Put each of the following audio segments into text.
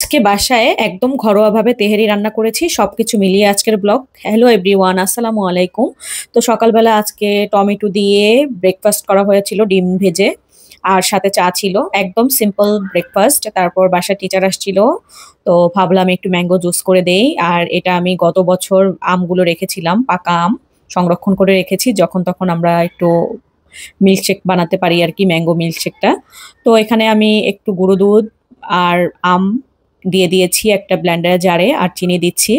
আজকে বাসায় একদম ঘরোয়াভাবে তেহেরি রান্না করেছি সবকিছু মিলিয়ে আজকের ব্লগ। হ্যালো এভরিওয়ান, আসসালামু আলাইকুম। তো সকালবেলা আজকে টমেটো দিয়ে ব্রেকফাস্ট করা হয়েছিল, ডিম ভেজে, আর সাথে চা ছিল। একদম সিম্পল ব্রেকফাস্ট। তারপর বাসায় টিচার আসছিল, তো ভাবলাম একটু ম্যাঙ্গো জুস করে দেই। আর এটা আমি গত বছর আমগুলো রেখেছিলাম, পাকা আম সংরক্ষণ করে রেখেছি, যখন তখন আমরা একটু মিল্কশেক বানাতে পারি আর কি, ম্যাঙ্গো মিল্কশেকটা। তো এখানে আমি একটু গুঁড়ো দুধ আর আম দিয়ে দিয়েছি একটা ব্লেন্ডার জারে, আর চিনি দিচ্ছি,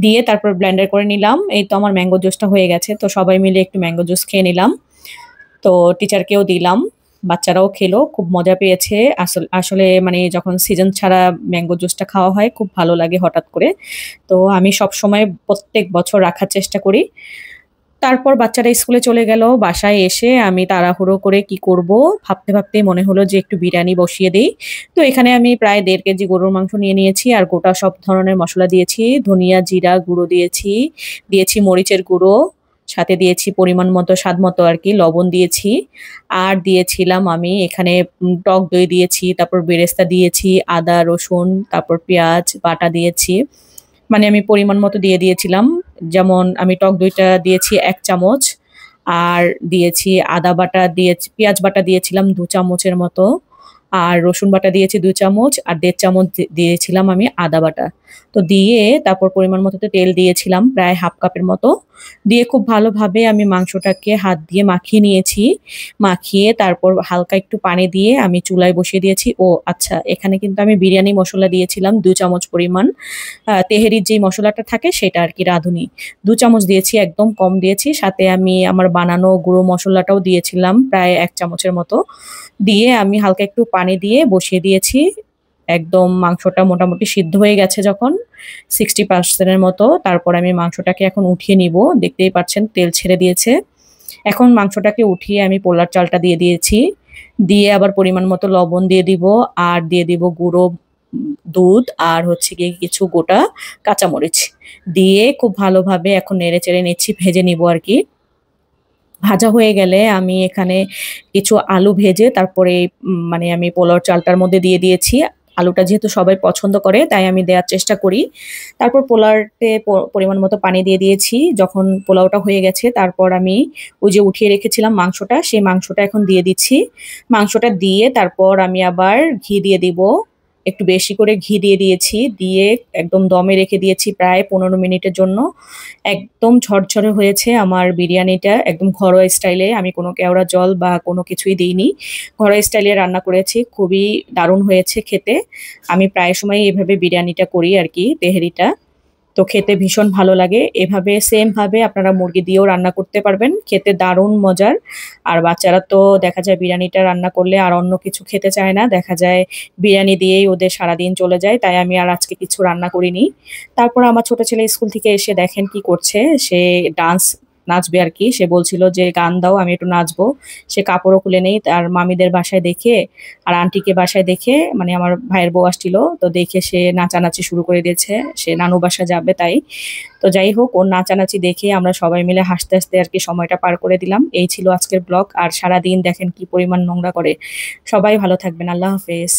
দিয়ে তারপর ব্লেন্ডার করে নিলাম। এই তো আমার ম্যাঙ্গো জুসটা হয়ে গেছে। তো সবাই মিলে একটু ম্যাঙ্গো জুস খেয়ে নিলাম। তো টিচারকেও দিলাম, বাচ্চারাও খেলো, খুব মজা পেয়েছে। আসলে আসলে মানে যখন সিজন ছাড়া ম্যাঙ্গো জুসটা খাওয়া হয় খুব ভালো লাগে হঠাৎ করে। তো আমি সব সময় প্রত্যেক বছর রাখার চেষ্টা করি। তারপর বাচ্চারা স্কুলে চলে গেল। বাসায় এসে আমি তাড়াহুড়ো করে কি করব ভাবতে ভাবতেই মনে হলো যে একটু বিরিয়ানি বসিয়ে দেই। তো এখানে আমি প্রায় 1.5 কেজি গরুর মাংস নিয়ে নিয়েছি, আর গোটা সব ধরনের মসলা দিয়েছি, ধনিয়া জিরা গুঁড়ো দিয়েছি, দিয়েছি মরিচের গুঁড়ো, সাথে দিয়েছি পরিমাণ মতো, স্বাদ মতো আর কি লবণ দিয়েছি। আর দিয়েছিলাম আমি এখানে টক দই দিয়েছি, তারপর বেরেস্তা দিয়েছি, আদা রসুন তারপর পেঁয়াজ বাটা দিয়েছি। মানে আমি পরিমাণ মতো দিয়ে দিয়েছিলাম। যেমন আমি টক দইটা দিয়েছি 1 চামচ, আর দিয়েছি আদা বাটা, দিয়েছি পেঁয়াজ বাটা দিয়েছিলাম 2 চামচের মতো, আর রসুন বাটা দিয়েছি 2 চামচ, আর 1.5 চামচ দিয়েছিলাম আমি আদা বাটা। তো দিয়ে তারপর পরিমাণ মতো তো তেল দিয়েছিলাম প্রায় হাফ কাপের মতো, দিয়ে খুব ভালোভাবে আমি মাংসটাকে হাত দিয়ে মাখিয়ে নিয়েছি। মাখিয়ে তারপর হালকা একটু পানি দিয়ে আমি চুলায় বসিয়ে দিয়েছি। ও আচ্ছা, এখানে কিন্তু আমি বিরিয়ানি মশলা দিয়েছিলাম 2 চামচ পরিমাণ। তেহেরির যেই মসলাটা থাকে সেটা আর কি, রাঁধুনি। 2 চামচ দিয়েছি, একদম কম দিয়েছি। সাথে আমি আমার বানানো গুঁড়ো মশলাটাও দিয়েছিলাম প্রায় 1 চামচের মতো। দিয়ে আমি হালকা একটু পানি দিয়ে বসিয়ে দিয়েছি। একদম মাংসটা মোটামুটি সিদ্ধ হয়ে গেছে যখন 60% মতো, তারপর আমি মাংসটাকে এখন উঠিয়ে নিব। দেখতেই পাচ্ছেন তেল ছেড়ে দিয়েছে। এখন মাংসটাকে উঠিয়ে আমি পোলার চালটা দিয়ে দিয়েছি। দিয়ে আবার পরিমাণ মতো লবণ দিয়ে দিব, আর দিয়ে দিব গুঁড়ো দুধ, আর হচ্ছে গিয়ে কিছু গোটা কাঁচামরিচ। দিয়ে খুব ভালোভাবে এখন নেড়ে চেড়ে নিচ্ছি, ভেজে নিব আর কি। ভাজা হয়ে গেলে আমি এখানে কিছু আলু ভেজে তারপরে মানে আমি পোলাওর চালটার মধ্যে দিয়ে দিয়েছি। আলুটা যেহেতু সবাই পছন্দ করে তাই আমি দেওয়ার চেষ্টা করি। তারপর পোলাওতে পরিমাণ মতো পানি দিয়ে দিয়েছি। যখন পোলাওটা হয়ে গেছে তারপর আমি ওই যে উঠিয়ে রেখেছিলাম মাংসটা, সেই মাংসটা এখন দিয়ে দিচ্ছি। মাংসটা দিয়ে তারপর আমি আবার ঘি দিয়ে দিব। একটু বেশি করে ঘি দিয়ে দিয়েছি, দিয়ে একদম দমে রেখে দিয়েছি প্রায় 15 মিনিটের জন্য। একদম ঝরঝরে হয়েছে আমার বিরিয়ানিটা, একদম ঘরোয়া স্টাইলে। আমি কোনো কেওড়া জল বা কোনো কিছুই দিইনি, ঘরোয়া স্টাইলে রান্না করেছি। খুবই দারুণ হয়েছে খেতে। আমি প্রায় সময় এভাবে বিরিয়ানিটা করি আর কি, তেহেরিটা। তো খেতে ভীষণ ভালো লাগে। এভাবে সেম ভাবে আপনারা মুরগি দিয়েও রান্না করতে পারবেন, খেতে দারুণ মজার। আর বাচ্চারা তো দেখা যায় বিরিয়ানিটা রান্না করলে আর অন্য কিছু খেতে চায় না, দেখা যায় বিরিয়ানি দিয়েই ওদের সারাদিন চলে যায়। তাই আমি আর আজকে কিছু রান্না করিনি। তারপর আমার ছোট ছেলে স্কুল থেকে এসে দেখেন কি করছে, সে ডান্স নাচবে আর কি। সে বলছিল যে গান দাও, আমি একটু নাচবো। সে কাপড়ও খুলে নেই, তার মামিদের বাসায় দেখে আর আন্টিকে বাসায় দেখে, মানে আমার ভাইয়ের বউ আসছিল, তো দেখে সে নাচানাচি শুরু করে দিয়েছে। সে নানু বাসা যাবে তাই। তো যাই হোক, ওর নাচানাচি দেখে আমরা সবাই মিলে হাসতে হাসতে আর কি সময়টা পার করে দিলাম। এই ছিল আজকের ব্লগ। আর সারাদিন দেখেন কি পরিমাণ নোংরা করে। সবাই ভালো থাকবেন, আল্লাহ হাফেজ।